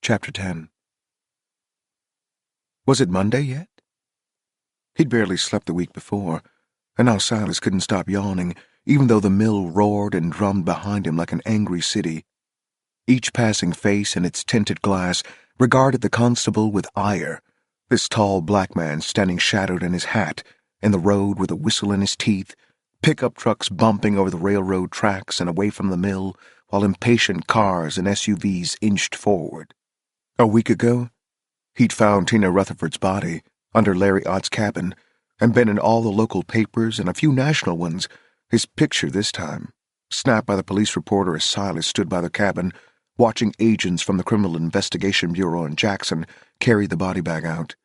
Chapter 10. Was it Monday yet? He'd barely slept the week before, and now Silas couldn't stop yawning, even though the mill roared and drummed behind him like an angry city. Each passing face in its tinted glass regarded the constable with ire, this tall black man standing shadowed in his hat, in the road with a whistle in his teeth, pickup trucks bumping over the railroad tracks and away from the mill, while impatient cars and SUVs inched forward. A week ago, he'd found Tina Rutherford's body under Larry Ott's cabin, and been in all the local papers and a few national ones, his picture this time, snapped by the police reporter as Silas stood by the cabin, watching agents from the Criminal Investigation Bureau in Jackson carry the body bag out.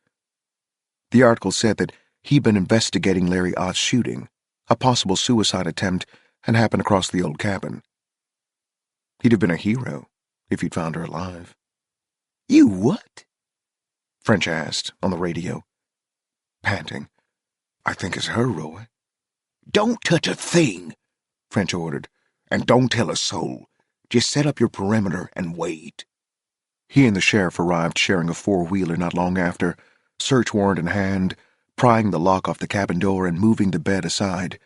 The article said that he'd been investigating Larry Ott's shooting, a possible suicide attempt, and happened across the old cabin. He'd have been a hero if he'd found her alive. You what? French asked on the radio, panting. I think it's her, Roy. Don't touch a thing, French ordered. and don't tell a soul. Just set up your perimeter and wait. He and the sheriff arrived sharing a four-wheeler not long after, search warrant in hand, prying the lock off the cabin door and moving the bed aside.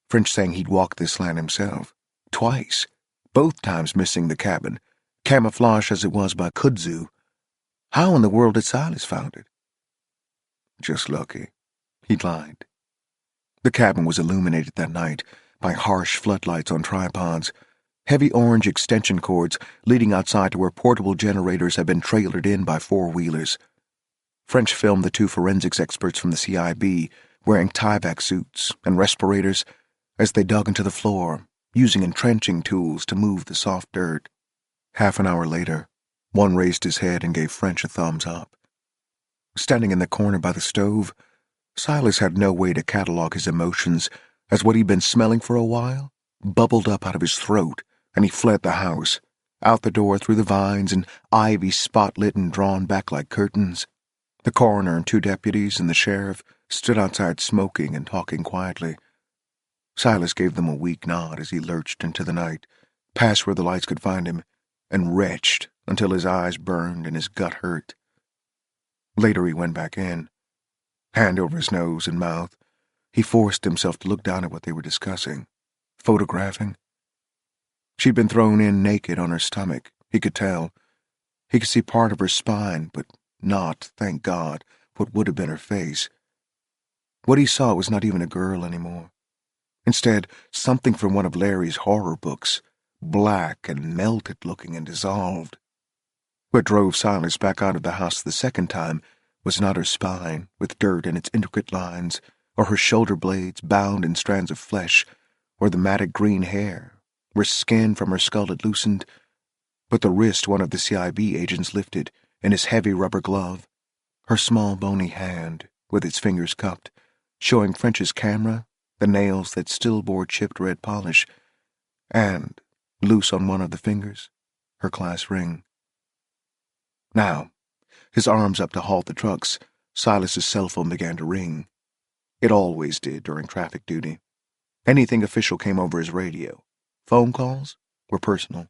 French saying he'd walked this land himself, twice, both times missing the cabin, camouflaged as it was by kudzu. How in the world had Silas found it? Just lucky, he'd lied. The cabin was illuminated that night by harsh floodlights on tripods, heavy orange extension cords leading outside to where portable generators had been trailered in by four-wheelers. French filmed the two forensics experts from the CIB wearing tie-back suits and respirators as they dug into the floor, using entrenching tools to move the soft dirt. Half an hour later, one raised his head and gave French a thumbs up. Standing in the corner by the stove, Silas had no way to catalog his emotions as what he'd been smelling for a while bubbled up out of his throat, and he fled the house, out the door through the vines and ivy spot-lit and drawn back like curtains. The coroner and two deputies and the sheriff stood outside smoking and talking quietly. Silas gave them a weak nod as he lurched into the night, past where the lights could find him, and retched until his eyes burned and his gut hurt. Later he went back in. Hand over his nose and mouth, he forced himself to look down at what they were discussing, photographing. She'd been thrown in naked on her stomach, he could tell. He could see part of her spine, but not, thank God, what would have been her face. What he saw was not even a girl anymore. Instead, something from one of Larry's horror books, black and melted-looking and dissolved. What drove Silas back out of the house the second time was not her spine, with dirt in its intricate lines, or her shoulder blades bound in strands of flesh, or the matted green hair, where skin from her skull had loosened, but the wrist one of the CIB agents lifted in his heavy rubber glove, her small bony hand, with its fingers cupped, showing French's camera, the nails that still bore chipped red polish, and, loose on one of the fingers, her class ring. Now, his arms up to halt the trucks, Silas's cell phone began to ring. It always did during traffic duty. Anything official came over his radio. Phone calls were personal.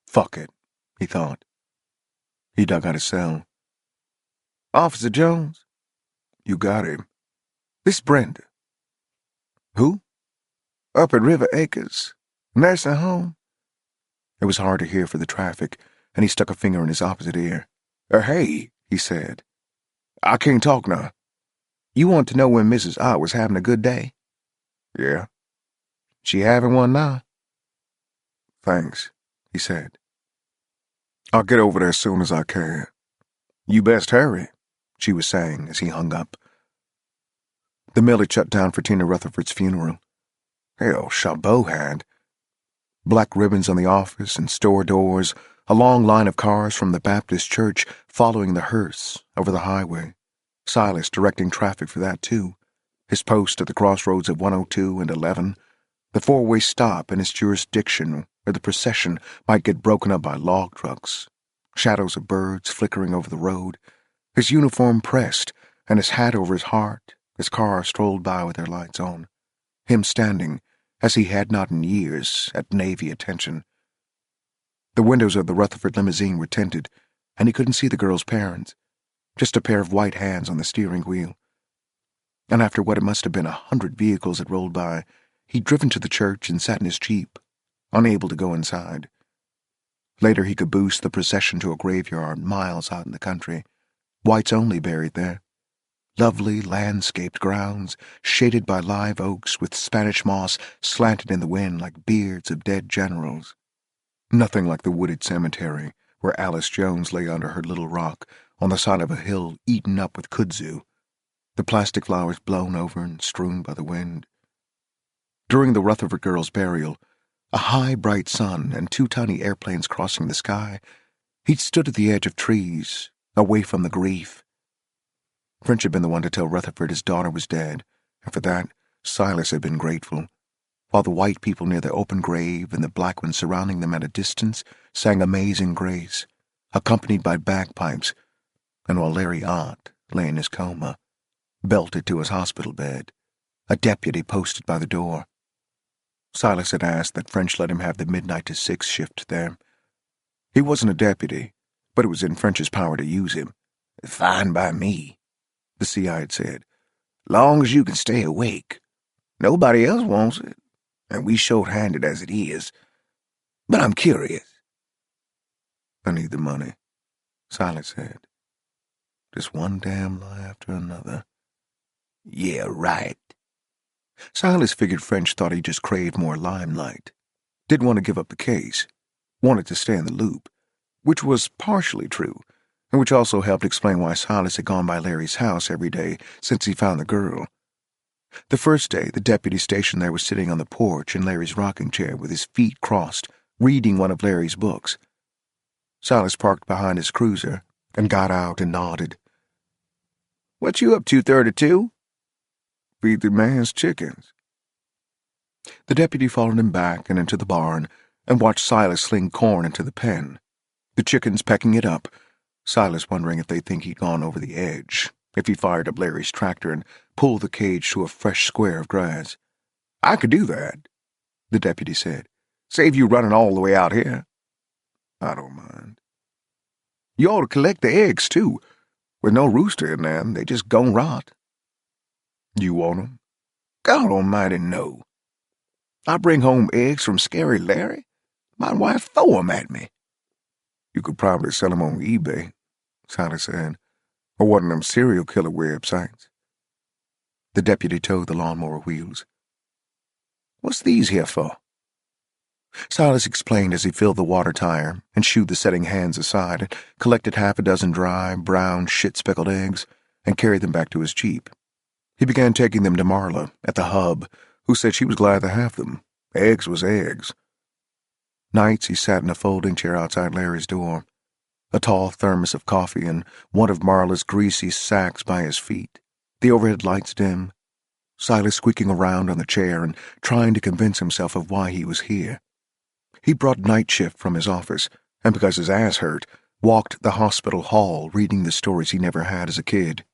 Fuck it, he thought. He dug out his cell. Officer Jones? You got him. This Brenda. Who? Up at River Acres. Nursing home. It was hard to hear for the traffic, and he stuck a finger in his opposite ear. Hey, he said. I can't talk now. You want to know when Mrs. Ott was having a good day? Yeah. She having one now? Thanks, he said. I'll get over there as soon as I can. You best hurry, she was saying as he hung up. The mill had shut down for Tina Rutherford's funeral. Hell, Chabot had. Black ribbons on the office and store doors, a long line of cars from the Baptist church following the hearse over the highway. Silas directing traffic for that, too. His post at the crossroads of 102 and 11, the four-way stop in his jurisdiction where the procession might get broken up by log trucks, shadows of birds flickering over the road, his uniform pressed and his hat over his heart as cars strolled by with their lights on, him standing, as he had not in years, at Navy attention. The windows of the Rutherford limousine were tinted, and he couldn't see the girl's parents, just a pair of white hands on the steering wheel. And after what it must have been 100 vehicles had rolled by, he'd driven to the church and sat in his Jeep, unable to go inside. Later he could boost the procession to a graveyard miles out in the country, whites only buried there. Lovely landscaped grounds, shaded by live oaks with Spanish moss slanted in the wind like beards of dead generals. Nothing like the wooded cemetery where Alice Jones lay under her little rock on the side of a hill eaten up with kudzu, the plastic flowers blown over and strewn by the wind. During the Rutherford girl's burial, a high, bright sun and 2 tiny airplanes crossing the sky, he'd stood at the edge of trees, away from the grief. French had been the one to tell Rutherford his daughter was dead, and for that, Silas had been grateful, while the white people near the open grave and the black ones surrounding them at a distance sang Amazing Grace, accompanied by bagpipes, and while Larry Ott lay in his coma, belted to his hospital bed, a deputy posted by the door. Silas had asked that French let him have the midnight to 6 shift there. He wasn't a deputy, but it was in French's power to use him. "Fine by me," the CI had said. "Long as you can stay awake. Nobody else wants it, and we short-handed as it is. But I'm curious." "I need the money," Silas said. "Just one damn lie after another." "Yeah, right." Silas figured French thought he just craved more limelight. Didn't want to give up the case. Wanted to stay in the loop, which was partially true, and which also helped explain why Silas had gone by Larry's house every day since he found the girl. The first day, the deputy stationed there was sitting on the porch in Larry's rocking chair with his feet crossed, reading one of Larry's books. Silas parked behind his cruiser and got out and nodded. "What you up to, 32? "Feed the man's chickens." The deputy followed him back and into the barn and watched Silas sling corn into the pen, the chickens pecking it up, Silas wondering if they'd think he'd gone over the edge, if he fired up Larry's tractor and pulled the cage to a fresh square of grass. "I could do that," the deputy said. "Save you running all the way out here." "I don't mind." "You ought to collect the eggs, too. With no rooster in them, they just gon' rot." "You want 'em?" "God almighty, no. I bring home eggs from Scary Larry. My wife throw 'em at me." "You could probably sell 'em on eBay," Silas said, "or one of them serial killer websites." The deputy towed the lawnmower wheels. "What's these here for?" Silas explained as he filled the water tire and shooed the setting hands aside and collected 6 dry, brown, shit-speckled eggs and carried them back to his Jeep. He began taking them to Marla at the hub, who said she was glad to have them. Eggs was eggs. Nights he sat in a folding chair outside Larry's door, a tall thermos of coffee and one of Marla's greasy sacks by his feet, the overhead lights dim, Silas squeaking around on the chair and trying to convince himself of why he was here. He brought night shift from his office, and because his ass hurt, walked the hospital hall reading the stories he never had as a kid.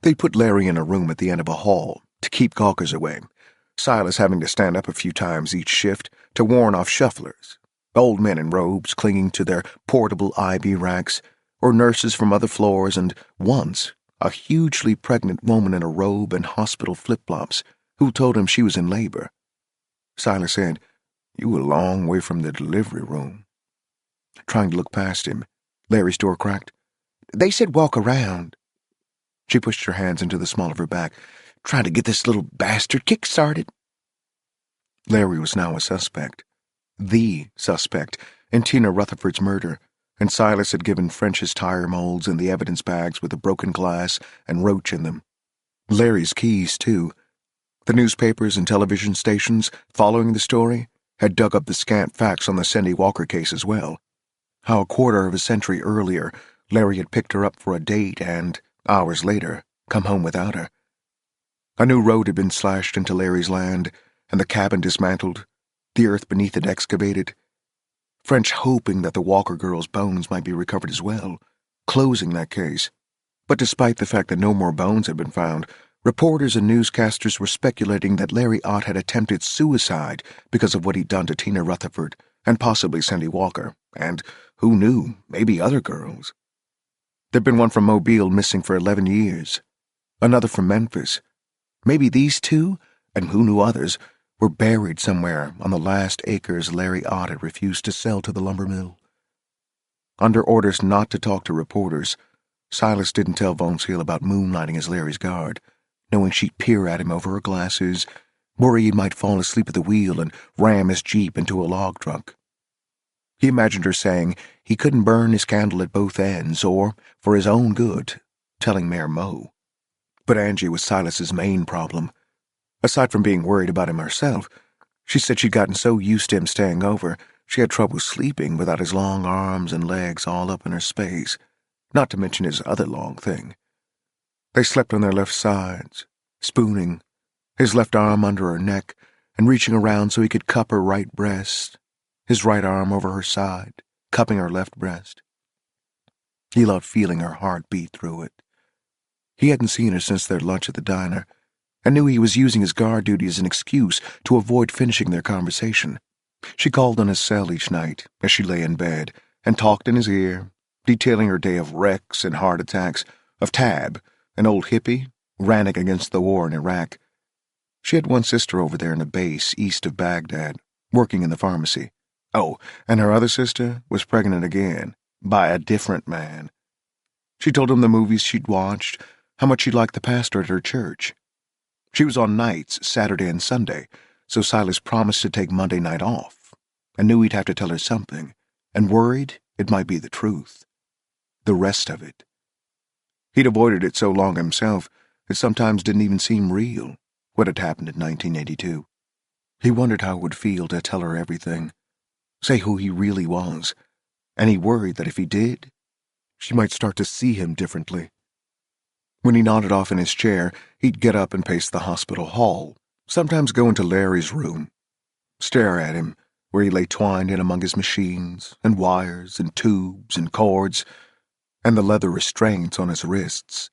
They put Larry in a room at the end of a hall to keep gawkers away, Silas having to stand up a few times each shift to warn off shufflers, old men in robes clinging to their portable IV racks, or nurses from other floors, and once a hugely pregnant woman in a robe and hospital flip-flops who told him she was in labor. Silas said, "You were a long way from the delivery room." Trying to look past him, Larry's door cracked. "They said walk around." She pushed her hands into the small of her back. "Trying to get this little bastard kick-started." Larry was now a suspect. The suspect in Tina Rutherford's murder, and Silas had given French his tire molds and the evidence bags with the broken glass and roach in them. Larry's keys, too. The newspapers and television stations following the story had dug up the scant facts on the Cindy Walker case as well. How a quarter of a century earlier, Larry had picked her up for a date and, hours later, come home without her. A new road had been slashed into Larry's land, and the cabin dismantled, the earth beneath it excavated. French hoping that the Walker girl's bones might be recovered as well, closing that case. But despite the fact that no more bones had been found, reporters and newscasters were speculating that Larry Ott had attempted suicide because of what he'd done to Tina Rutherford, and possibly Cindy Walker, and, who knew, maybe other girls. There'd been one from Mobile missing for 11 years, another from Memphis. Maybe these two, and who knew others, were buried somewhere on the last acres Larry Ott had refused to sell to the lumber mill. Under orders not to talk to reporters, Silas didn't tell Von Seal about moonlighting as Larry's guard, knowing she'd peer at him over her glasses, worry he might fall asleep at the wheel and ram his Jeep into a log truck. He imagined her saying he couldn't burn his candle at both ends, or, for his own good, telling Mayor Mo. But Angie was Silas's main problem. Aside from being worried about him herself, she said she'd gotten so used to him staying over, she had trouble sleeping without his long arms and legs all up in her space, not to mention his other long thing. They slept on their left sides, spooning, his left arm under her neck and reaching around so he could cup her right breast, his right arm over her side, cupping her left breast. He loved feeling her heart beat through it. He hadn't seen her since their lunch at the diner, and knew he was using his guard duty as an excuse to avoid finishing their conversation. She called on his cell each night as she lay in bed and talked in his ear, detailing her day of wrecks and heart attacks, of Tab, an old hippie, ranting against the war in Iraq. She had one sister over there in a base east of Baghdad, working in the pharmacy. Oh, and her other sister was pregnant again, by a different man. She told him the movies she'd watched, how much she liked the pastor at her church. She was on nights, Saturday and Sunday, so Silas promised to take Monday night off, and knew he'd have to tell her something, and worried it might be the truth. The rest of it. He'd avoided it so long himself, it sometimes didn't even seem real, what had happened in 1982. He wondered how it would feel to tell her everything, say who he really was, and he worried that if he did, she might start to see him differently. When he nodded off in his chair, he'd get up and pace the hospital hall, sometimes go into Larry's room, stare at him, where he lay twined in among his machines, and wires, and tubes, and cords, and the leather restraints on his wrists.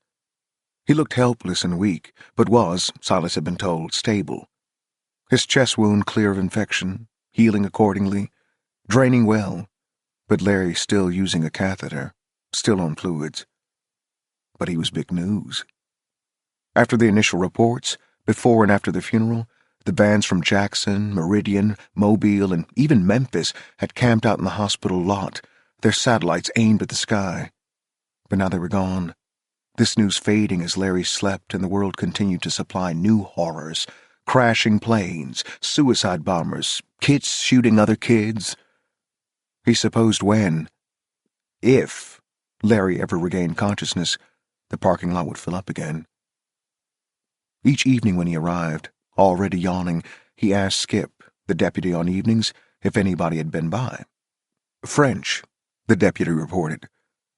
He looked helpless and weak, but was, Silas had been told, stable. His chest wound clear of infection, healing accordingly, draining well, but Larry still using a catheter, still on fluids. But he was big news. After the initial reports, before and after the funeral, the bands from Jackson, Meridian, Mobile, and even Memphis had camped out in the hospital lot, their satellites aimed at the sky. But now they were gone, this news fading as Larry slept and the world continued to supply new horrors, crashing planes, suicide bombers, kids shooting other kids. He supposed when, if, Larry ever regained consciousness, the parking lot would fill up again. Each evening when he arrived, already yawning, he asked Skip, the deputy on evenings, if anybody had been by. French, the deputy reported.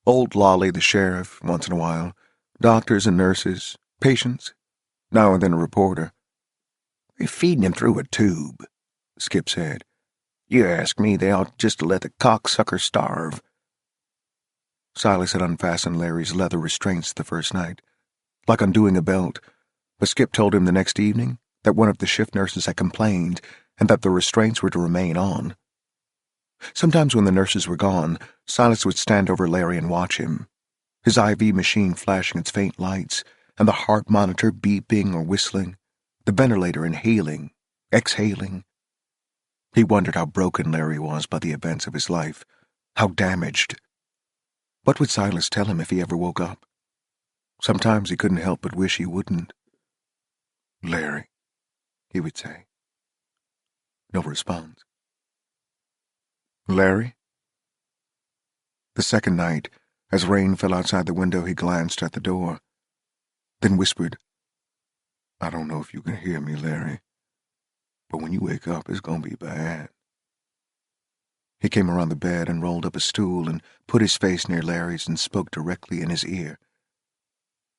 Old Lolly, the sheriff, once in a while. Doctors and nurses, patients. Now and then a reporter. They're feeding him through a tube, Skip said. You ask me, they ought just to let the cocksucker starve. Silas had unfastened Larry's leather restraints the first night, like undoing a belt, but Skip told him the next evening that one of the shift nurses had complained and that the restraints were to remain on. Sometimes when the nurses were gone, Silas would stand over Larry and watch him, his IV machine flashing its faint lights, and the heart monitor beeping or whistling, the ventilator inhaling, exhaling. He wondered how broken Larry was by the events of his life, how damaged. What would Silas tell him if he ever woke up? Sometimes he couldn't help but wish he wouldn't. Larry, he would say. No response. Larry? The second night, as rain fell outside the window, he glanced at the door, then whispered, I don't know if you can hear me, Larry, but when you wake up, it's gonna be bad. He came around the bed and rolled up a stool and put his face near Larry's and spoke directly in his ear.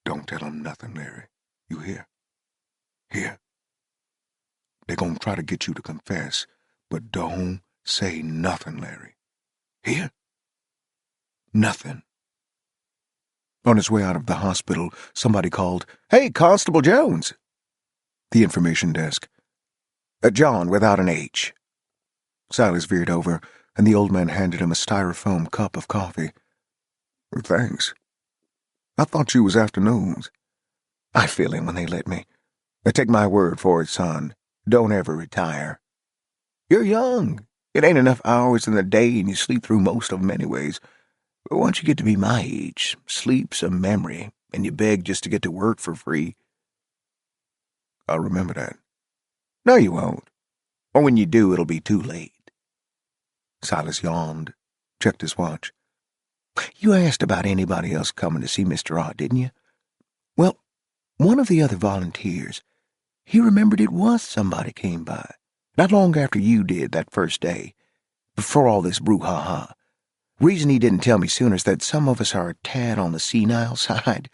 Don't tell him nothing, Larry. You hear? Hear? They're gonna try to get you to confess, but don't say nothing, Larry. Hear? Nothing. On his way out of the hospital, somebody called, Hey, Constable Jones! The information desk. John without an H. Silas veered over, and the old man handed him a styrofoam cup of coffee. Thanks. I thought you was afternoons. I fill in when they let me. Take my word for it, son. Don't ever retire. You're young. It ain't enough hours in the day, and you sleep through most of 'em anyways. But once you get to be my age, sleep's a memory, and you beg just to get to work for free. I'll remember that. No, you won't. Or when you do, it'll be too late. Silas yawned, checked his watch. You asked about anybody else coming to see Mr. Ott, didn't you? Well, one of the other volunteers, he remembered it was somebody came by, not long after you did that first day, before all this brouhaha. Reason he didn't tell me sooner is that some of us are a tad on the senile side.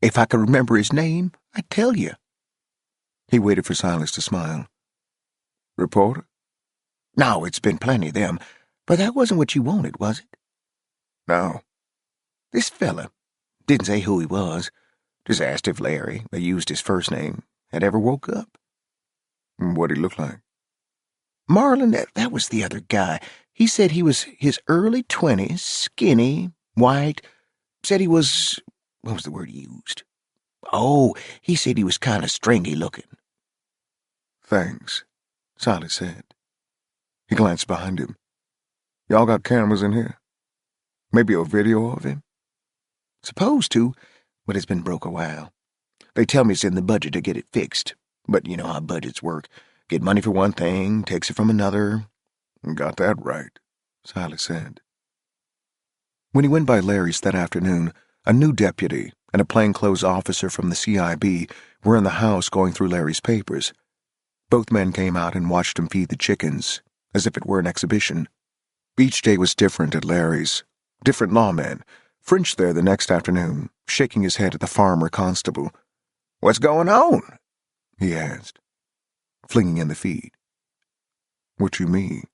If I could remember his name, I'd tell you. He waited for Silas to smile. Reporter? No, it's been plenty of them, but that wasn't what you wanted, was it? No. This fella didn't say who he was, just asked if Larry, they used his first name, had ever woke up. What'd he look like? Marlin, that was the other guy. He said he was his early 20s, skinny, white. Said he was, what was the word he used? Oh, he said he was kind of stringy looking. Thanks, Silas said. He glanced behind him. Y'all got cameras in here? Maybe a video of him? Supposed to, but it's been broke a while. They tell me it's in the budget to get it fixed, but you know how budgets work. Get money for one thing, takes it from another. Got that right, Silas said. When he went by Larry's that afternoon, a new deputy and a plainclothes officer from the CIB were in the house going through Larry's papers. Both men came out and watched him feed the chickens, as if it were an exhibition. Each day was different at Larry's. Different lawmen. French there the next afternoon, shaking his head at the farmer constable. "What's going on?" he asked, flinging in the feed. What you mean?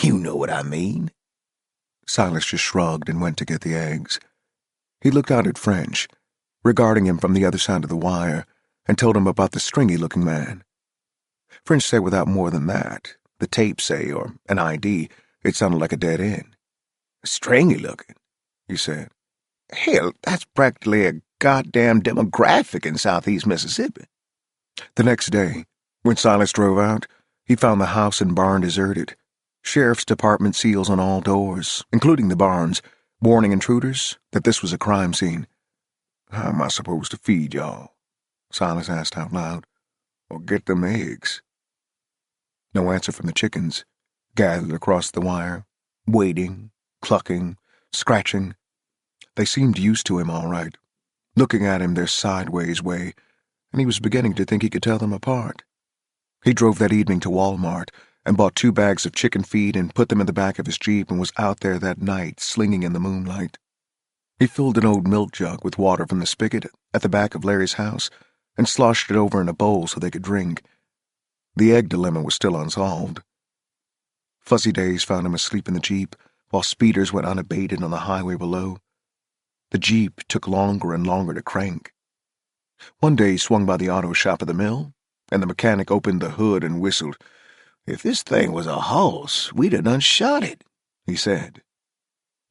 You know what I mean. Silas just shrugged and went to get the eggs. He looked out at French, regarding him from the other side of the wire, and told him about the stringy-looking man. French said without more than that, the tape say, or an ID, it sounded like a dead end. Stringy-looking, he said. Hell, that's practically a goddamn demographic in southeast Mississippi. The next day, when Silas drove out, he found the house and barn deserted. Sheriff's department seals on all doors, including the barns, warning intruders that this was a crime scene. How am I supposed to feed y'all? Silas asked out loud. Or get them eggs? No answer from the chickens, gathered across the wire, waiting, clucking, scratching. They seemed used to him all right, looking at him their sideways way, and he was beginning to think he could tell them apart. He drove that evening to Walmart and bought 2 bags of chicken feed and put them in the back of his Jeep and was out there that night, slinging in the moonlight. He filled an old milk jug with water from the spigot at the back of Larry's house and sloshed it over in a bowl so they could drink. The egg dilemma was still unsolved. Fuzzy days found him asleep in the Jeep, while speeders went unabated on the highway below. The Jeep took longer and longer to crank. One day he swung by the auto shop at the mill, and the mechanic opened the hood and whistled. "If this thing was a horse, we'd have done shot it," he said.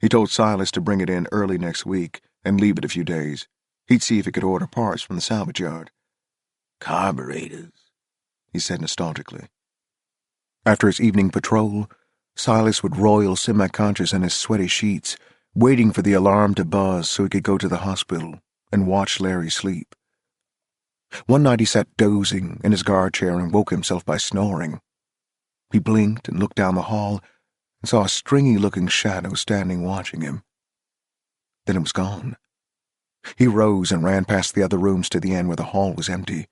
He told Silas to bring it in early next week and leave it a few days. He'd see if he could order parts from the salvage yard. "Carburetors," he said nostalgically. After his evening patrol, Silas would roil semi-conscious in his sweaty sheets, waiting for the alarm to buzz so he could go to the hospital and watch Larry sleep. One night he sat dozing in his guard chair and woke himself by snoring. He blinked and looked down the hall and saw a stringy-looking shadow standing watching him. Then it was gone. He rose and ran past the other rooms to the end where the hall was empty.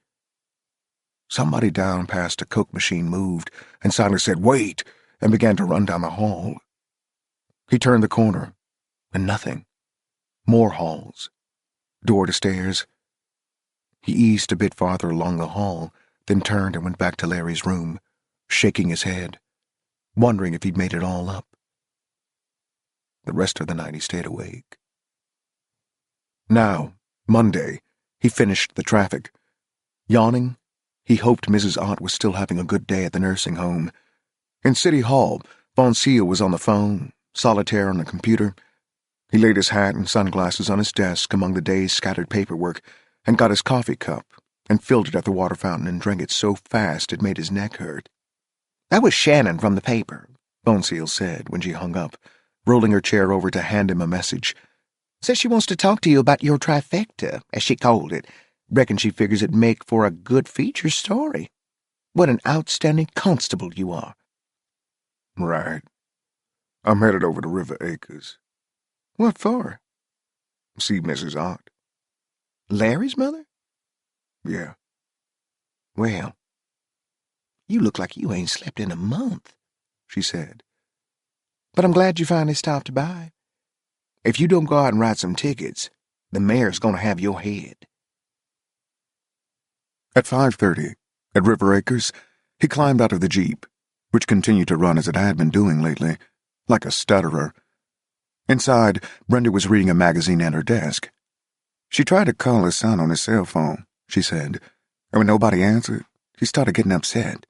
Somebody down past a Coke machine moved, and Silas said, "Wait," and began to run down the hall. He turned the corner, and nothing. More halls. Door to stairs. He eased a bit farther along the hall, then turned and went back to Larry's room, shaking his head, wondering if he'd made it all up. The rest of the night he stayed awake. Now, Monday, he finished the traffic. Yawning, he hoped Mrs. Ott was still having a good day at the nursing home. In City Hall, Von Seal was on the phone, solitaire on the computer. He laid his hat and sunglasses on his desk among the day's scattered paperwork and got his coffee cup and filled it at the water fountain and drank it so fast it made his neck hurt. "That was Shannon from the paper," Von Seal said when she hung up, rolling her chair over to hand him a message. "Says she wants to talk to you about your trifecta, as she called it. Reckon she figures it'd make for a good feature story. What an outstanding constable you are." Right. I'm headed over to River Acres. "What for?" See Mrs. Ott. "Larry's mother?" Yeah. "Well, you look like you ain't slept in a month," she said. "But I'm glad you finally stopped by. If you don't go out and write some tickets, the mayor's gonna have your head." At 5:30, at River Acres, he climbed out of the Jeep, which continued to run as it had been doing lately, like a stutterer. Inside, Brenda was reading a magazine at her desk. She tried to call his son on his cell phone, she said, and when nobody answered, she started getting upset.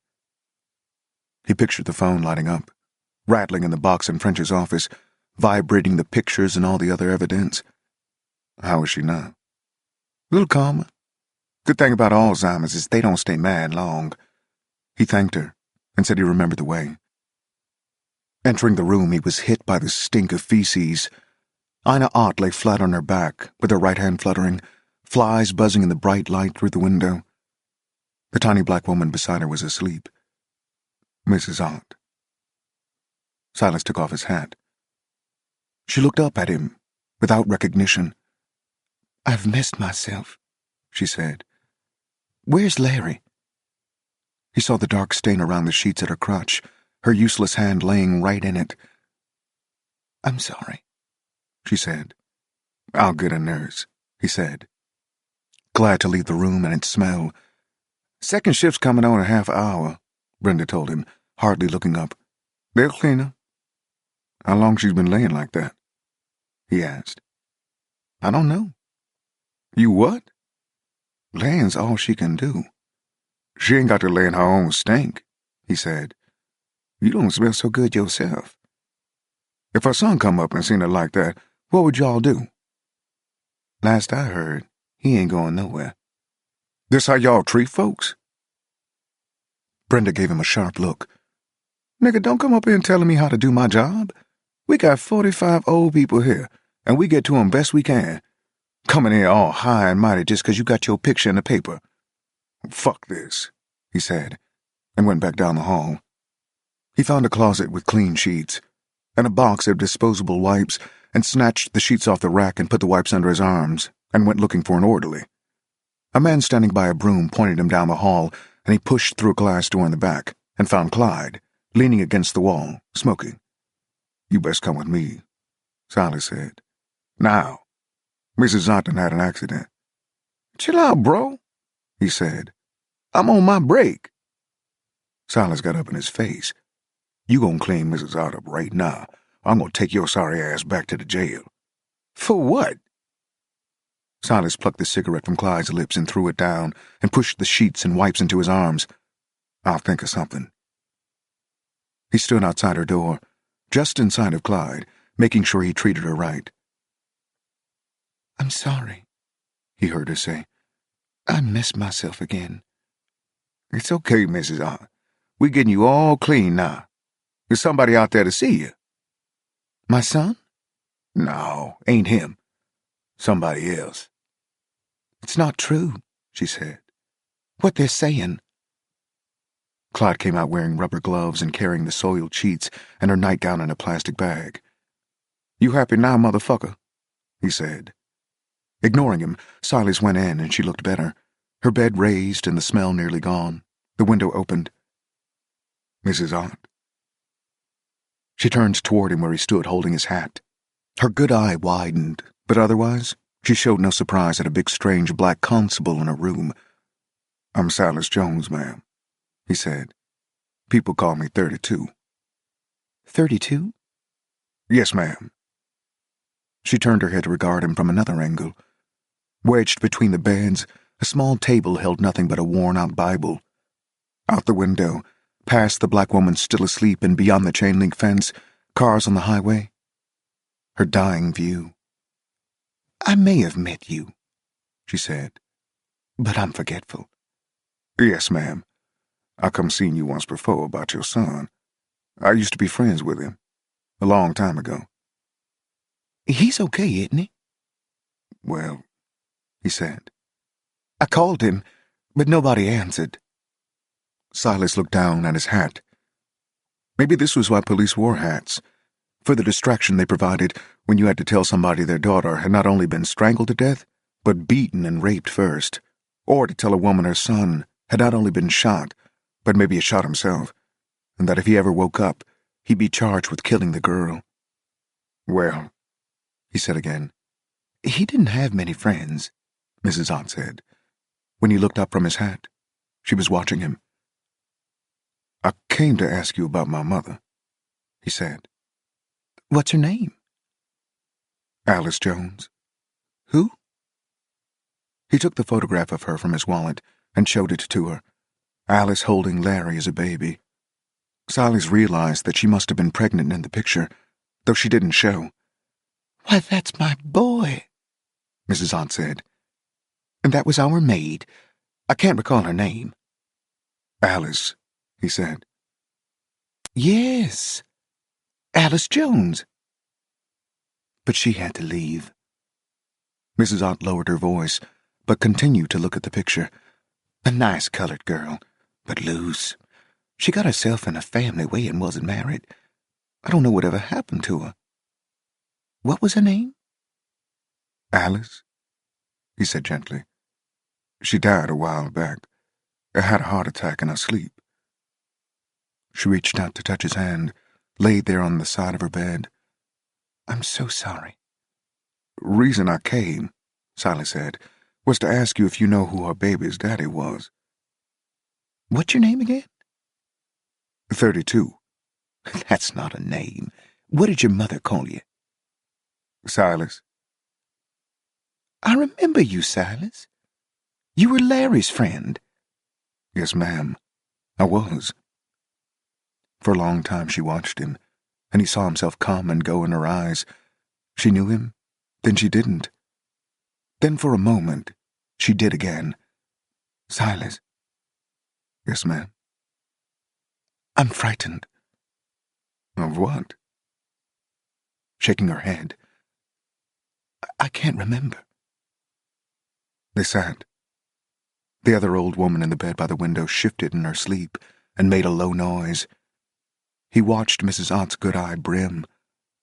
He pictured the phone lighting up, rattling in the box in French's office, vibrating the pictures and all the other evidence. How is she now? A little calmer. Good thing about Alzheimer's is they don't stay mad long. He thanked her and said he remembered the way. Entering the room, he was hit by the stink of feces. Ina Ott lay flat on her back, with her right hand fluttering, flies buzzing in the bright light through the window. The tiny black woman beside her was asleep. Mrs. Ott. Silas took off his hat. She looked up at him, without recognition. "I've missed myself," she said. "Where's Larry?" He saw the dark stain around the sheets at her crotch, her useless hand laying right in it. "I'm sorry," she said. "I'll get a nurse," he said. Glad to leave the room and its smell. "Second shift's coming on in a half hour," Brenda told him, hardly looking up. "They'll clean her." "How long she's been laying like that?" he asked. "I don't know." "You what?" "Laying's all she can do." "She ain't got to lay in her own stink," he said. "You don't smell so good yourself. If her son come up and seen her like that, what would y'all do?" "Last I heard, he ain't going nowhere." "This how y'all treat folks?" Brenda gave him a sharp look. "Nigga, don't come up here and telling me how to do my job. We got 45 old people here, and we get to 'em best we can. Coming here all high and mighty just 'cause you got your picture in the paper." "Fuck this," he said, and went back down the hall. He found a closet with clean sheets and a box of disposable wipes and snatched the sheets off the rack and put the wipes under his arms and went looking for an orderly. A man standing by a broom pointed him down the hall, and he pushed through a glass door in the back and found Clyde, leaning against the wall, smoking. "You best come with me," Silas said. "Now. Mrs. Zotten had an accident." "Chill out, bro," he said. "I'm on my break." Silas got up in his face. "You gonna clean Mrs. Ott up right now. I'm gonna take your sorry ass back to the jail." "For what?" Silas plucked the cigarette from Clyde's lips and threw it down and pushed the sheets and wipes into his arms. "I'll think of something." He stood outside her door, just inside of Clyde, making sure he treated her right. "I'm sorry," he heard her say. "I missed myself again." "It's okay, Mrs. Ott. We're getting you all clean now. There's somebody out there to see you." "My son?" "No, ain't him. Somebody else." "It's not true," she said. "What they're saying." Clyde came out wearing rubber gloves and carrying the soiled sheets and her nightgown in a plastic bag. "You happy now, motherfucker?" he said. Ignoring him, Silas went in and she looked better, her bed raised and the smell nearly gone. The window opened. "Mrs. Ott." She turned toward him where he stood holding his hat. Her good eye widened, but otherwise she showed no surprise at a big strange black constable in her room. "I'm Silas Jones, ma'am," he said. "People call me 32. 32? "Yes, ma'am." She turned her head to regard him from another angle. Wedged between the beds, a small table held nothing but a worn-out Bible. Out the window, Past the black woman still asleep and beyond the chain-link fence, cars on the highway. Her dying view. "I may have met you," she said, "but I'm forgetful." "Yes, ma'am. I come seen you once before about your son. I used to be friends with him. A long time ago." "He's okay, isn't he?" "Well," he said. "I called him, but nobody answered." Silas looked down at his hat. Maybe this was why police wore hats, for the distraction they provided when you had to tell somebody their daughter had not only been strangled to death, but beaten and raped first, or to tell a woman her son had not only been shot, but maybe had shot himself, and that if he ever woke up, he'd be charged with killing the girl. "Well," he said again. "He didn't have many friends," Mrs. Ott said. When he looked up from his hat, she was watching him. "I came to ask you about my mother," he said. "What's her name?" "Alice Jones." "Who?" He took the photograph of her from his wallet and showed it to her, Alice holding Larry as a baby. Silas realized that she must have been pregnant in the picture, though she didn't show. "Why, that's my boy," Mrs. Ott said. "and that was our maid. I can't recall her name." "Alice," he said. "Yes, Alice Jones." But she had to leave. Mrs. Ott lowered her voice, but continued to look at the picture. A nice colored girl, but loose. She got herself in a family way and wasn't married. I don't know whatever happened to her. What was her name?" "Alice," he said gently. "She died a while back. I had a heart attack in her sleep." She reached out to touch his hand, laid there on the side of her bed. "I'm so sorry." "Reason I came," Silas said, "was to ask you if you know who her baby's daddy was." "What's your name again?" 32. "That's not a name. What did your mother call you?" "Silas." "I remember you, Silas. You were Larry's friend." "Yes, ma'am, I was." For a long time she watched him, and he saw himself come and go in her eyes. She knew him, then she didn't. Then for a moment, she did again. "Silas." "Yes, ma'am." "I'm frightened." "Of what?" Shaking her head. I can't remember." They sat. The other old woman in the bed by the window shifted in her sleep and made a low noise. He watched Mrs. Ott's good eye brim,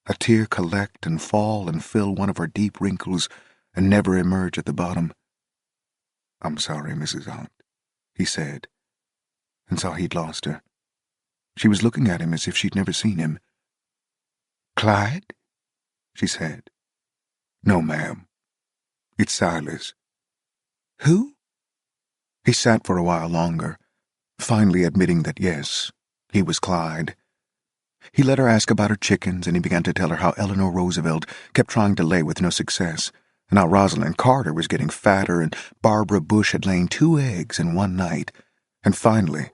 a tear collect and fall and fill one of her deep wrinkles and never emerge at the bottom. "I'm sorry, Mrs. Ott," he said, and saw he'd lost her. She was looking at him as if she'd never seen him. "Clyde?" she said. "No, ma'am. It's Silas." "Who?" He sat for a while longer, finally admitting that yes, he was Clyde. He let her ask about her chickens, and he began to tell her how Eleanor Roosevelt kept trying to lay with no success, and how Rosalind Carter was getting fatter, and Barbara Bush had lain 2 eggs in one night. And finally,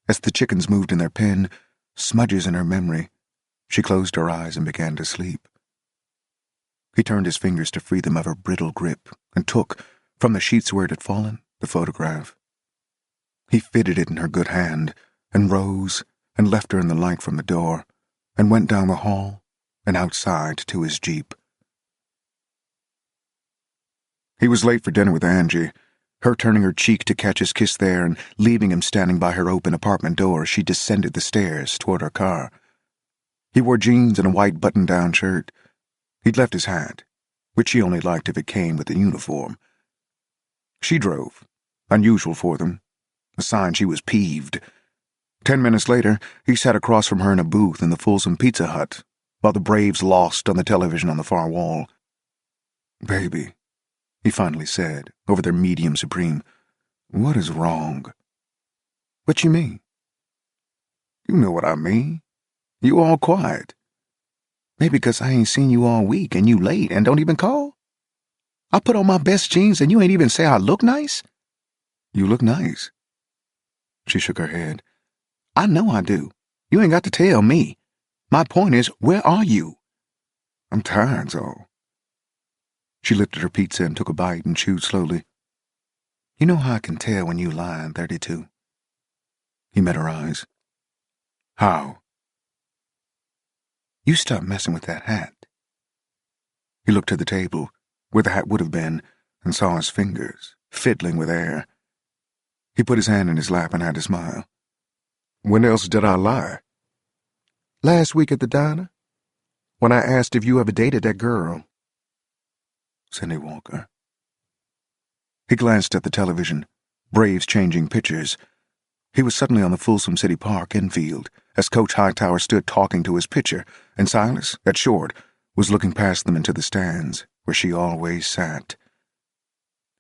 as the chickens moved in their pen, smudges in her memory, she closed her eyes and began to sleep. He turned his fingers to free them of her brittle grip and took, from the sheets where it had fallen, the photograph. He fitted it in her good hand and rose and left her in the light from the door and went down the hall and outside to his Jeep. He was late for dinner with Angie, her turning her cheek to catch his kiss there and leaving him standing by her open apartment door as she descended the stairs toward her car. He wore jeans and a white button-down shirt. He'd left his hat, which she only liked if it came with the uniform. She drove, unusual for them, a sign she was peeved. 10 minutes later, he sat across from her in a booth in the Folsom Pizza Hut, while the Braves lost on the television on the far wall. "Baby," he finally said, over their medium supreme, "what is wrong?" "What you mean?" "You know what I mean. You all quiet." "Maybe 'cause I ain't seen you all week and you late and don't even call? I put on my best jeans and you ain't even say I look nice?" "You look nice." She shook her head. I know I do. You ain't got to tell me. My point is, where are you? I'm tired, so. She lifted her pizza and took a bite and chewed slowly. You know how I can tell when you lying, 32? He met her eyes. How? You stop messing with that hat. He looked to the table, where the hat would have been, and saw his fingers, fiddling with air. He put his hand in his lap and had to smile. When else did I lie? Last week at the diner, when I asked if you ever dated that girl. Cindy Walker. He glanced at the television, Braves changing pitchers. He was suddenly on the Folsom City Park infield, as Coach Hightower stood talking to his pitcher, and Silas, at short, was looking past them into the stands, where she always sat.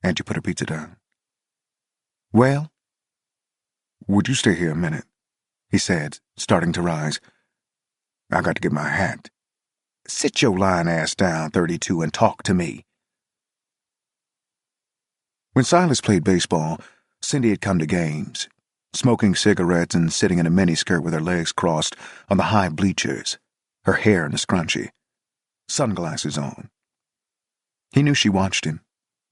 Auntie put her pizza down. Well? Would you stay here a minute? He said, starting to rise. I got to get my hat. Sit your lying ass down, 32, and talk to me. When Silas played baseball, Cindy had come to games, smoking cigarettes and sitting in a miniskirt with her legs crossed on the high bleachers, her hair in a scrunchie, sunglasses on. He knew she watched him,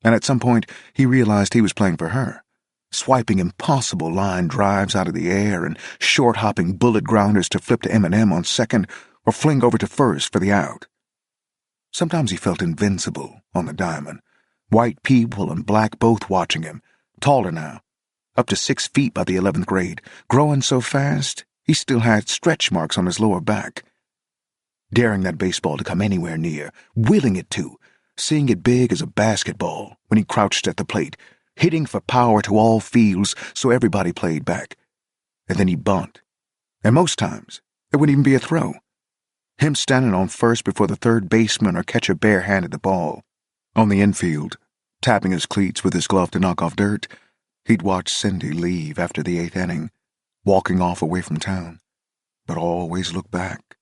and at some point he realized he was playing for her, swiping impossible line drives out of the air and short-hopping bullet grounders to flip to Eminem on second or fling over to first for the out. Sometimes he felt invincible on the diamond, white people and black both watching him, taller now, up to 6 feet by the 11th grade, growing so fast he still had stretch marks on his lower back. Daring that baseball to come anywhere near, willing it to, seeing it big as a basketball when he crouched at the plate, hitting for power to all fields so everybody played back. And then he'd bunt. And most times, there wouldn't even be a throw. Him standing on first before the third baseman or catcher barehanded the ball. On the infield, tapping his cleats with his glove to knock off dirt, he'd watch Cindy leave after the 8th inning, walking off away from town, but always look back.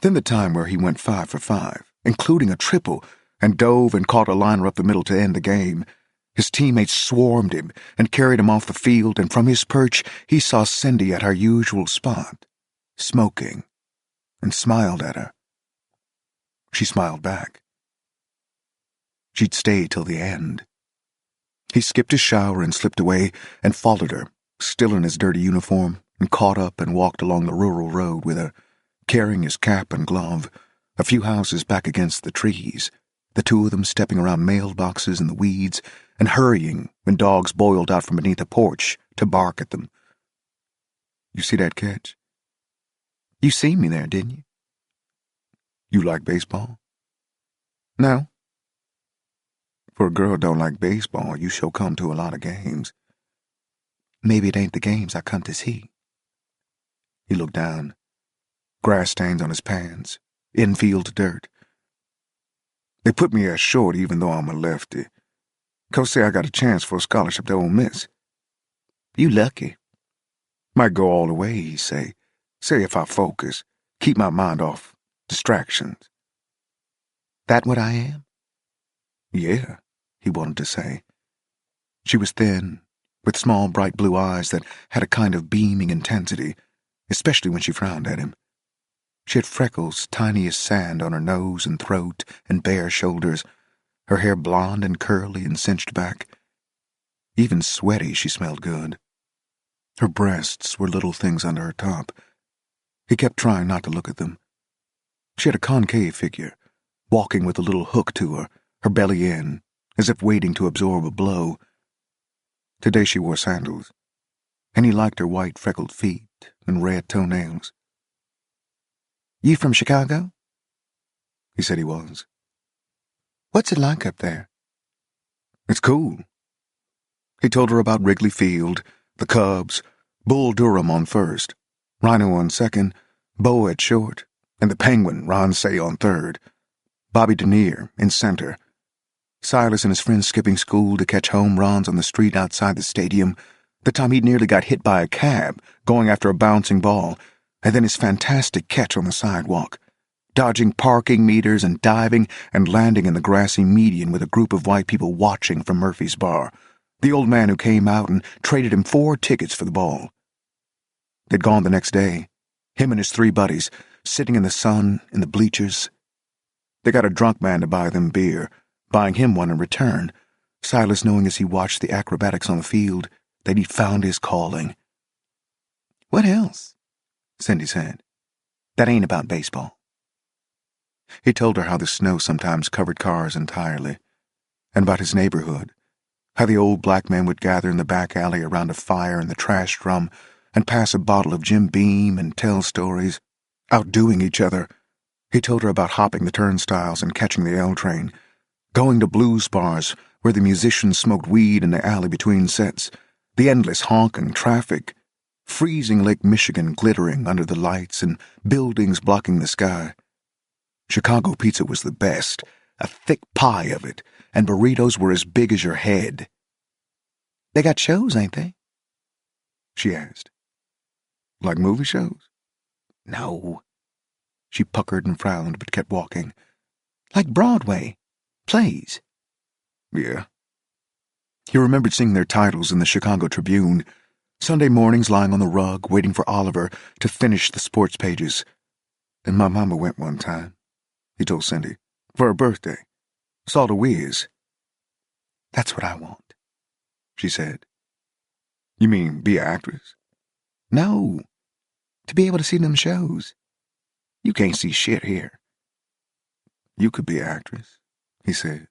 Then the time where he went 5 for 5, including a triple, and dove and caught a liner up the middle to end the game. His teammates swarmed him and carried him off the field, and from his perch he saw Cindy at her usual spot, smoking, and smiled at her. She smiled back. She'd stay till the end. He skipped his shower and slipped away and followed her, still in his dirty uniform, and caught up and walked along the rural road with her, carrying his cap and glove, a few houses back against the trees, the two of them stepping around mailboxes in the weeds and hurrying when dogs boiled out from beneath a porch to bark at them. You see that catch? You seen me there, didn't you? You like baseball? No. For a girl don't like baseball, you sure come to a lot of games. Maybe it ain't the games I come to see. He looked down. Grass stains on his pants, infield dirt. They put me as short even though I'm a lefty. Coach say I got a chance for a scholarship to Ole Miss. You lucky. Might go all the way, he say. Say if I focus, keep my mind off distractions. That what I am? Yeah, he wanted to say. She was thin, with small bright blue eyes that had a kind of beaming intensity, especially when she frowned at him. She had freckles tiny as sand on her nose and throat and bare shoulders, her hair blonde and curly and cinched back. Even sweaty, she smelled good. Her breasts were little things under her top. He kept trying not to look at them. She had a concave figure, walking with a little hook to her belly in, as if waiting to absorb a blow. Today she wore sandals, and he liked her white freckled feet and red toenails. You from Chicago? He said he was. What's it like up there? It's cool. He told her about Wrigley Field, the Cubs, Bull Durham on first, Rhino on second, Bo at short, and the Penguin, Ron Say, on third, Bobby Denier in center, Silas and his friends skipping school to catch home runs on the street outside the stadium, the time he'd nearly got hit by a cab going after a bouncing ball, and then his fantastic catch on the sidewalk, dodging parking meters and diving and landing in the grassy median with a group of white people watching from Murphy's bar, the old man who came out and traded him 4 tickets for the ball. They'd gone the next day, him and his 3 buddies, sitting in the sun, in the bleachers. They got a drunk man to buy them beer, buying him one in return, Silas knowing as he watched the acrobatics on the field that he'd found his calling. "What else?" Cindy said. "That ain't about baseball." He told her how the snow sometimes covered cars entirely, and about his neighborhood, how the old black men would gather in the back alley around a fire in the trash drum and pass a bottle of Jim Beam and tell stories, outdoing each other. He told her about hopping the turnstiles and catching the L train, going to blues bars where the musicians smoked weed in the alley between sets, the endless honking traffic, freezing Lake Michigan glittering under the lights and buildings blocking the sky. Chicago pizza was the best, a thick pie of it, and burritos were as big as your head. "They got shows, ain't they?" she asked. "Like movie shows?" "No." She puckered and frowned but kept walking. "Like Broadway. Plays." Yeah. He remembered seeing their titles in the Chicago Tribune, Sunday mornings lying on the rug waiting for Oliver to finish the sports pages. "And my mama went one time," he told Cindy, "for her birthday. Saw the Wiz." "That's what I want," she said. "You mean be an actress?" "No. To be able to see them shows. You can't see shit here." "You could be an actress," he said.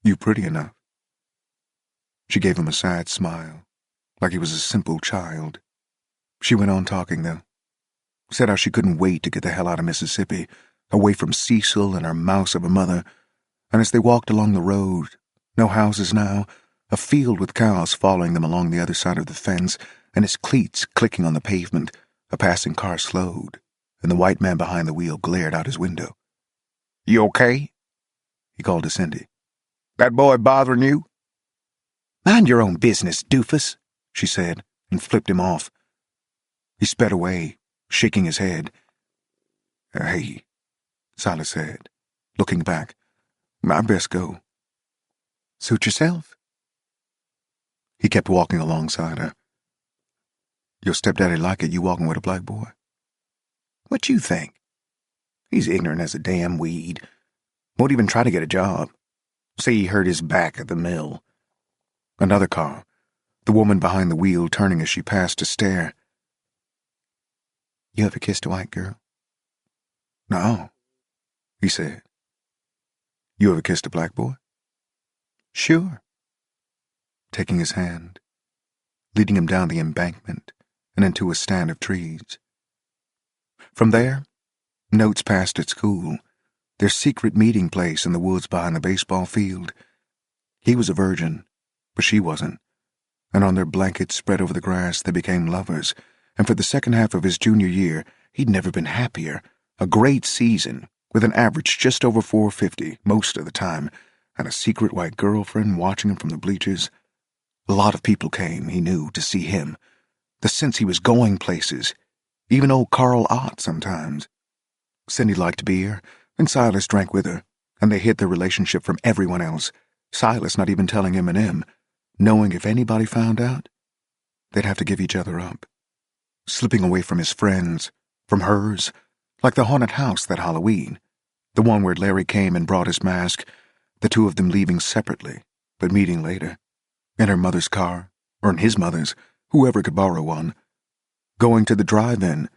"You pretty enough." She gave him a sad smile, like he was a simple child. She went on talking, though. Said how she couldn't wait to get the hell out of Mississippi, away from Cecil and her mouse of a mother. And as they walked along the road, no houses now, a field with cows following them along the other side of the fence, and his cleats clicking on the pavement, a passing car slowed, and the white man behind the wheel glared out his window. "You okay?" he called to Cindy. "That boy bothering you?" "Mind your own business, doofus," she said, and flipped him off. He sped away, shaking his head. "Hey," Silas said, looking back. "I best go." "Suit yourself." He kept walking alongside her. "Your stepdaddy like it, you walking with a black boy?" "What you think? He's ignorant as a damn weed. Won't even try to get a job. Say he hurt his back at the mill." Another car, the woman behind the wheel turning as she passed to stare. "You ever kissed a white girl?" "No," he said. "You ever kissed a black boy?" "Sure." Taking his hand, leading him down the embankment and into a stand of trees. From there, notes passed at school, their secret meeting place in the woods behind the baseball field. He was a virgin, but she wasn't, and on their blankets spread over the grass they became lovers, and for the second half of his junior year he'd never been happier. A great season, with an average just over 450 most of the time, and a secret white girlfriend watching him from the bleachers. A lot of people came, he knew, to see him. The sense he was going places. Even old Carl Ott sometimes. Cindy liked beer, and Silas drank with her, and they hid their relationship from everyone else, Silas not even telling M&M, knowing if anybody found out, they'd have to give each other up. Slipping away from his friends, from hers, like the haunted house that Halloween, the one where Larry came and brought his mask, the two of them leaving separately, but meeting later, in her mother's car, or in his mother's, whoever could borrow one. Going to the drive-in,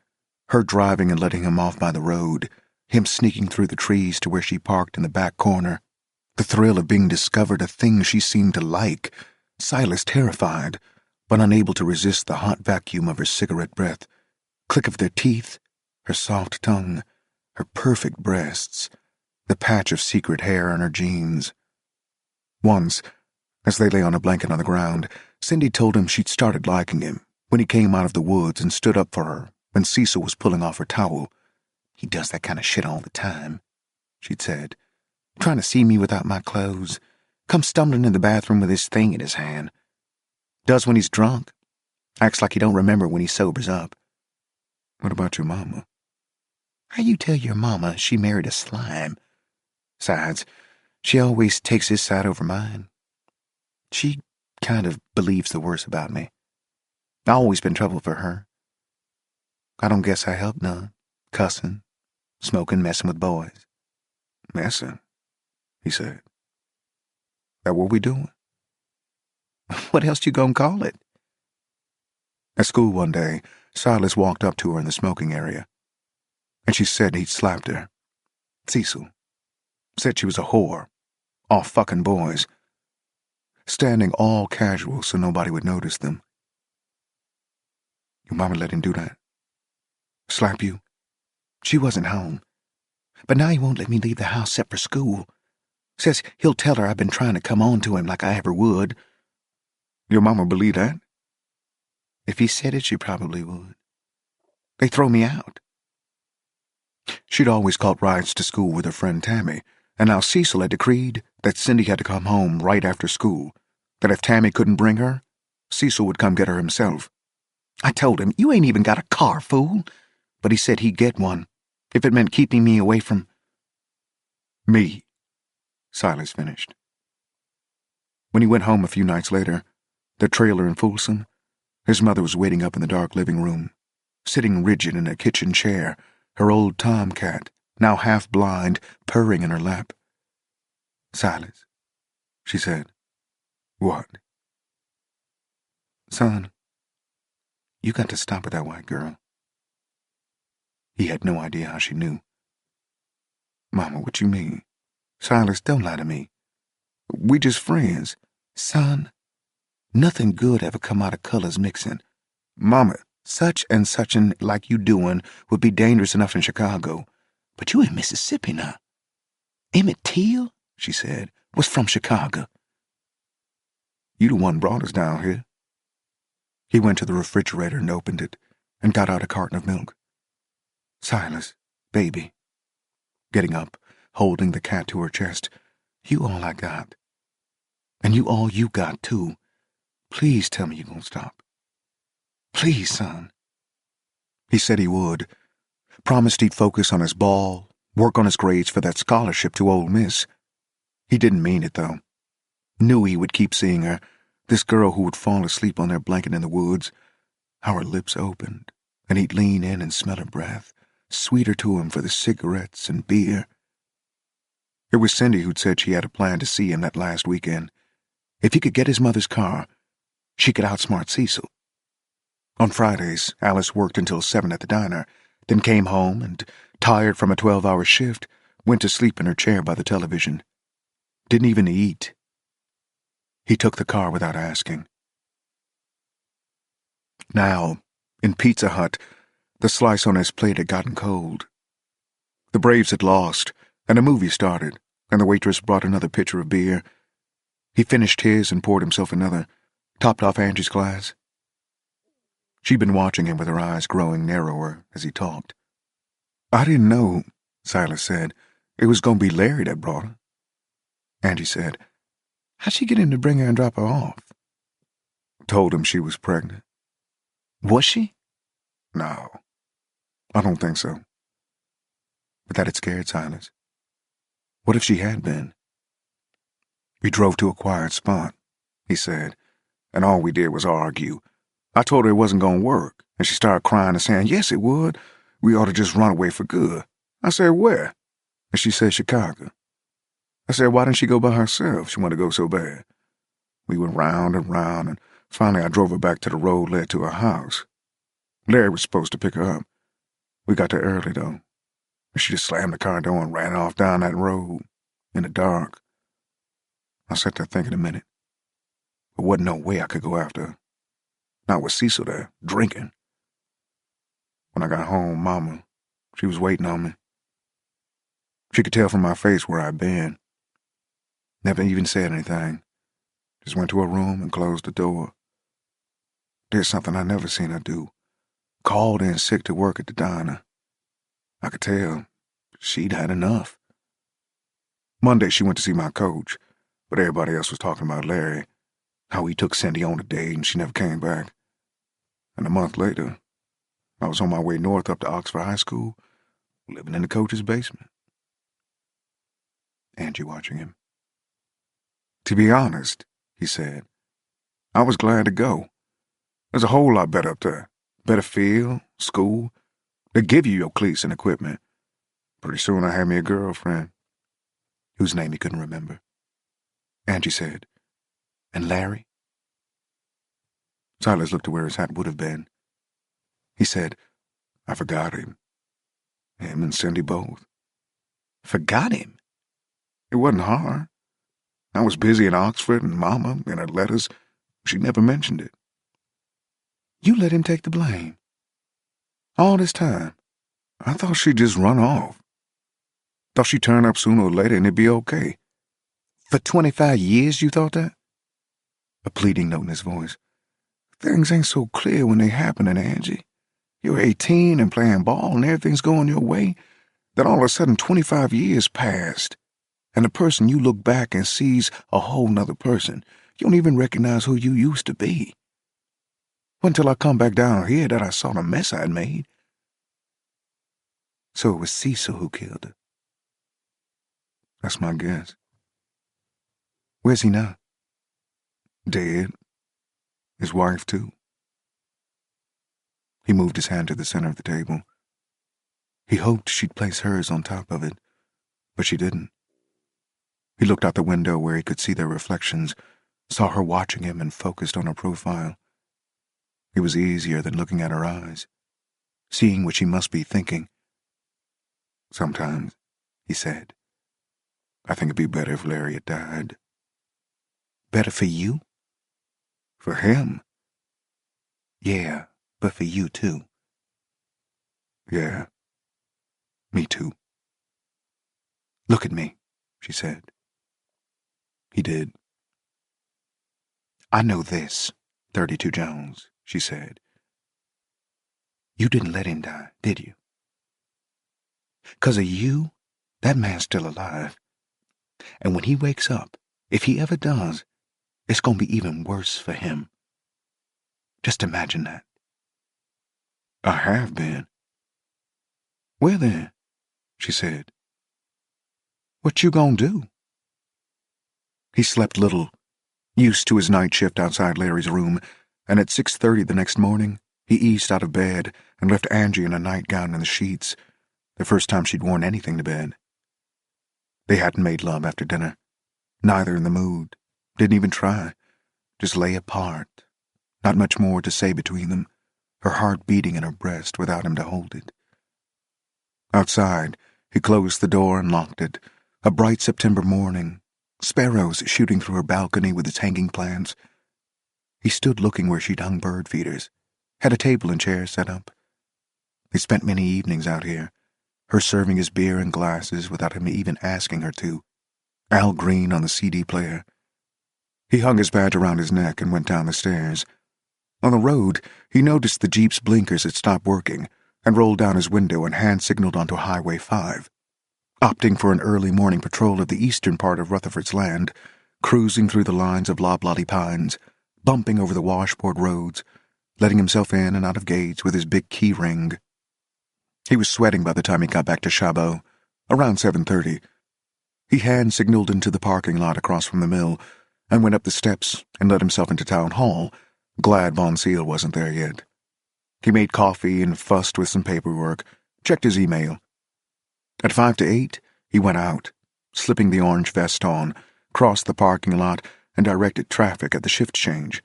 her driving and letting him off by the road, him sneaking through the trees to where she parked in the back corner. The thrill of being discovered a thing she seemed to like, Silas terrified, but unable to resist the hot vacuum of her cigarette breath, click of their teeth, her soft tongue, her perfect breasts, the patch of secret hair on her jeans. Once, as they lay on a blanket on the ground, Cindy told him she'd started liking him when he came out of the woods and stood up for her when Cecil was pulling off her towel. "He does that kind of shit all the time," she'd said, "trying to see me without my clothes. Comes stumbling in the bathroom with his thing in his hand. Does when he's drunk. Acts like he don't remember when he sobers up." "What about your mama?" "How you tell your mama she married a slime? Besides, she always takes his side over mine. She kind of believes the worst about me. I always been trouble for her. I don't guess I helped none. Cussing, smoking, messing with boys. Messing, he said. That what we doing? What else you gonna call it? At school one day, Silas walked up to her in the smoking area, and she said he'd slapped her. Cecil said she was a whore, off fucking boys, standing all casual so nobody would notice them. Your mama let him do that? Slap you? She wasn't home. But now he won't let me leave the house except for school. Says he'll tell her I've been trying to come on to him like I ever would. Your mama believe that? If he said it, she probably would. They throw me out. She'd always caught rides to school with her friend Tammy, and now Cecil had decreed that Cindy had to come home right after school, that if Tammy couldn't bring her, Cecil would come get her himself. I told him, you ain't even got a car, fool. But he said he'd get one, if it meant keeping me away from... Me, Silas finished. When he went home a few nights later, the trailer in Folsom, his mother was waiting up in the dark living room, sitting rigid in a kitchen chair, her old tomcat, now half blind, purring in her lap. Silas, she said. What? Son, you got to stop with that white girl. He had no idea how she knew. Mama, what you mean? Silas, don't lie to me. We just friends. Son, nothing good ever come out of colors mixing. Mama, such and such an like you doing would be dangerous enough in Chicago. But you in Mississippi now. Emmett Till, she said, was from Chicago. You the one brought us down here. He went to the refrigerator and opened it and got out a carton of milk. Silas, baby. Getting up, holding the cat to her chest. You all I got. And you all you got, too. Please tell me you gonna stop. Please, son. He said he would. Promised he'd focus on his ball, work on his grades for that scholarship to Ole Miss. He didn't mean it, though. Knew he would keep seeing her, this girl who would fall asleep on their blanket in the woods, how her lips opened, and he'd lean in and smell her breath, sweeter to him for the cigarettes and beer. It was Cindy who'd said she had a plan to see him that last weekend. If he could get his mother's car, she could outsmart Cecil. On Fridays, Alice worked until 7 at the diner, then came home and, tired from a 12-hour shift, went to sleep in her chair by the television. Didn't even eat. He took the car without asking. Now, in Pizza Hut, the slice on his plate had gotten cold. The Braves had lost, and a movie started, and the waitress brought another pitcher of beer. He finished his and poured himself another, topped off Angie's glass. She'd been watching him with her eyes growing narrower as he talked. I didn't know, Silas said, it was going to be Larry that brought her. Angie said, how'd she get him to bring her and drop her off? Told him she was pregnant. Was she? No, I don't think so. But that had scared Silas. What if she had been? We drove to a quiet spot, he said, and all we did was argue. I told her it wasn't going to work, and she started crying and saying, yes, it would. We ought to just run away for good. I said, where? And she said, Chicago. I said, why didn't she go by herself? She wanted to go so bad. We went round and round, and finally I drove her back to the road led to her house. Larry was supposed to pick her up. We got there early, though. She just slammed the car door and ran off down that road, in the dark. I sat there thinking a minute. There wasn't no way I could go after her. Not with Cecil there, drinking. When I got home, Mama, she was waiting on me. She could tell from my face where I'd been. Never even said anything. Just went to her room and closed the door. Did something I never seen her do. Called in sick to work at the diner. I could tell she'd had enough. Monday she went to see my coach, but everybody else was talking about Larry, how he took Cindy on a date and she never came back. And a month later, I was on my way north up to Oxford High School, living in the coach's basement. Angie watching him. To be honest, he said, I was glad to go. There's a whole lot better up there. Better field, school, They give you your cleats and equipment. Pretty soon I had me a girlfriend, whose name he couldn't remember. Angie said, "And Larry?" Silas looked to where his hat would have been. He said, "I forgot him. Him and Cindy both." "Forgot him?" "It wasn't hard. I was busy in Oxford, and Mama, in her letters, she never mentioned it." "You let him take the blame?" "All this time, I thought she'd just run off. Thought she'd turn up sooner or later and it'd be okay." "For 25 years you thought that?" A pleading note in his voice. "Things ain't so clear when they happening, Angie. You're 18 and playing ball and everything's going your way. Then all of a sudden 25 years passed, and the person you look back and sees a whole nother person. You don't even recognize who you used to be. Until I come back down here that I saw the mess I'd made." "So it was Cecil who killed her?" "That's my guess." "Where's he now?" "Dead. His wife, too." He moved his hand to the center of the table. He hoped she'd place hers on top of it, but she didn't. He looked out the window where he could see their reflections, saw her watching him and focused on her profile. It was easier than looking at her eyes, seeing what she must be thinking. "Sometimes," he said, "I think it'd be better if Larry had died." "Better for you?" "For him?" "Yeah, but for you too." "Yeah, me too." "Look at me," she said. He did. "I know this, 32 Jones," she said. "You didn't let him die, did you? 'Cause of you, that man's still alive. And when he wakes up, if he ever does, it's gonna be even worse for him. Just imagine that." "I have been." "Well then," she said, "what you gonna do?" He slept little, used to his night shift outside Larry's room, and at 6:30 the next morning, he eased out of bed and left Angie in a nightgown and the sheets, the first time she'd worn anything to bed. They hadn't made love after dinner, neither in the mood, didn't even try, just lay apart, not much more to say between them, her heart beating in her breast without him to hold it. Outside, he closed the door and locked it. A bright September morning, sparrows shooting through her balcony with its hanging plants. He stood looking where she'd hung bird feeders, had a table and chairs set up. They spent many evenings out here, her serving his beer in glasses without him even asking her to. Al Green on the CD player. He hung his badge around his neck and went down the stairs. On the road, he noticed the Jeep's blinkers had stopped working and rolled down his window and hand-signaled onto Highway 5. Opting for an early morning patrol of the eastern part of Rutherford's land, cruising through the lines of loblolly pines, bumping over the washboard roads, letting himself in and out of gates with his big key ring. He was sweating by the time he got back to Chabot, around 7:30. He hand-signaled into the parking lot across from the mill and went up the steps and let himself into Town Hall, glad Von Seal wasn't there yet. He made coffee and fussed with some paperwork, checked his email. At 5 to 8, he went out, slipping the orange vest on, crossed the parking lot, and directed traffic at the shift change.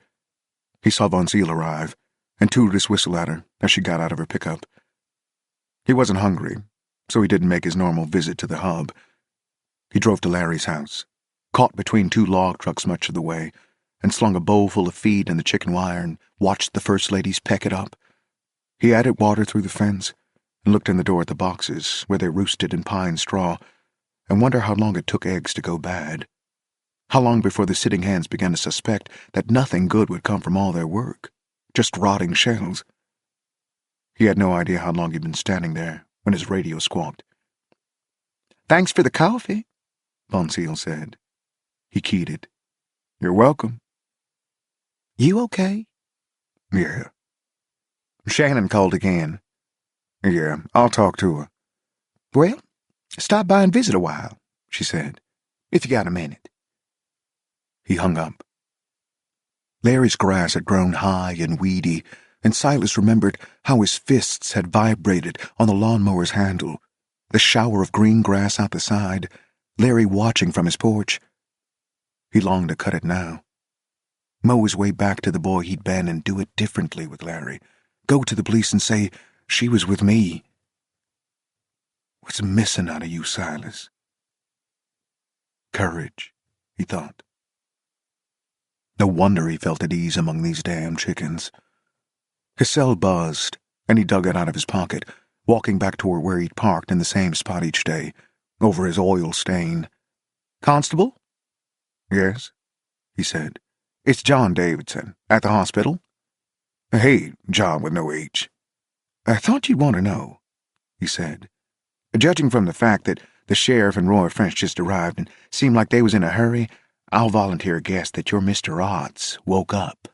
He saw Von Seal arrive, and tooted his whistle at her as she got out of her pickup. He wasn't hungry, so he didn't make his normal visit to the hub. He drove to Larry's house, caught between two log trucks much of the way, and slung a bowl full of feed in the chicken wire and watched the first ladies peck it up. He added water through the fence and looked in the door at the boxes where they roosted in pine straw and wondered how long it took eggs to go bad. How long before the sitting hens began to suspect that nothing good would come from all their work, just rotting shells. He had no idea how long he'd been standing there when his radio squawked. "Thanks for the coffee," Von Seal said. He keyed it. "You're welcome." "You okay?" "Yeah." "Shannon called again." "Yeah, I'll talk to her." "Well, stop by and visit a while," she said, "if you got a minute." He hung up. Larry's grass had grown high and weedy and Silas remembered how his fists had vibrated on the lawnmower's handle, the shower of green grass out the side, Larry watching from his porch. He longed to cut it now. Mow his way back to the boy he'd been and do it differently with Larry. Go to the police and say, "She was with me." What's missing out of you, Silas? Courage, he thought. No wonder he felt at ease among these damn chickens. His cell buzzed, and he dug it out of his pocket, walking back toward where he'd parked in the same spot each day, over his oil stain. "Constable?" "Yes," he said. "It's John Davidson, at the hospital." "Hey, John with no H." "I thought you'd want to know," he said. "Judging from the fact that the sheriff and Roy French just arrived and seemed like they was in a hurry, I'll volunteer a guess that your Mr. Otts woke up."